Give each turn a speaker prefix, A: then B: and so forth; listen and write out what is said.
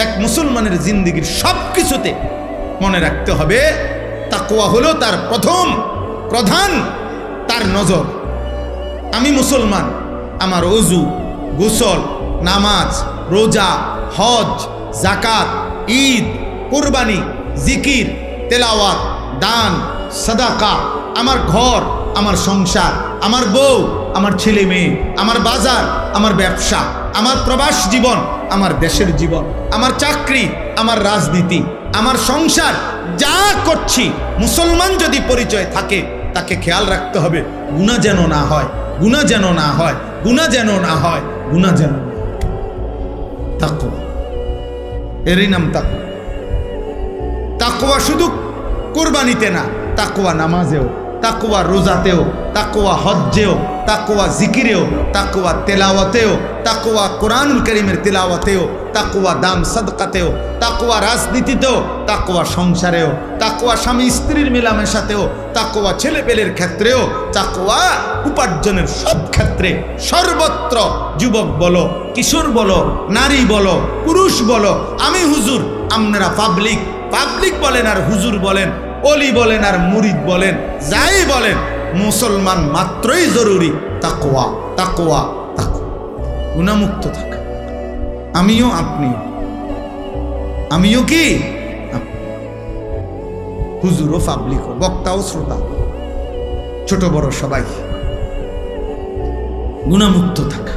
A: এক মুসলমানের জিন্দেগির সব কিছুতে মনে রাখতে হবে তাকওয়া হলো তার প্রধান তার নজর। আমি মুসলমান, আমার ওযু, গোসল, নামাজ, রোজা, হজ, যাকাত, ঈদ, কুরবানি, জিকির, তেলাওয়াত, দান, সাদাকা, আমার ঘর, আমার সংসার, আমার বউ, আমার ছেলে মেয়ে, আমার বাজার, আমার ব্যবসা, আমার প্রবাস জীবন, আমার দেশের জীবন, আমার চাকরি, আমার রাজনীতি, আমার সংসার, যা করছি মুসলমান যদি পরিচয় থাকে তাকে খেয়াল রাখতে হবে গুনাহ যেন না হয়, গুনাহ যেন না হয়, গুনাহ যেন না হয়, গুনাহ যেন না হয়। তাকওয়া, এরই নাম তাকওয়া। তাকওয়া শুধু কুরবানিতে না, তাকওয়া নামাজেও, তাকওয়া রোজাতেও, তাকওয়া হজ্জেও, তাকওয়া জিকিরেও, তাকওয়া তেলাওয়াতেও, তাকওয়া কোরআনুল কারীমের তেলাওয়াতেও, তাকওয়া দান সাদকাতেও, তাকওয়া রাজনীতিতেও, তাকওয়া সংসারেও, তাকওয়া স্বামী স্ত্রীর মেলামেশাতেও, তাকওয়া ছেলেপেলের ক্ষেত্রেও, তাকওয়া উপার্জনের সব ক্ষেত্রে, সর্বত্র। যুবক বলো, কিশোর বলো, নারী বলো, পুরুষ বলো, আমি হুজুর, আপনারা পাবলিক বলেন আর হুজুর বলেন, অলি বলেন আর মুরিদ বলেন, যাই বলেন, মুসলমান মাত্রই জরুরি তাকওয়া, তাকওয়া, তাকওয়া। গুনাহমুক্ত থাকা। আমিও আপনিও, আমিও কি হুজুরও পাবলিকও, বক্তাও শ্রোতা, ছোট বড় সবাই গুনাহমুক্ত থাকা।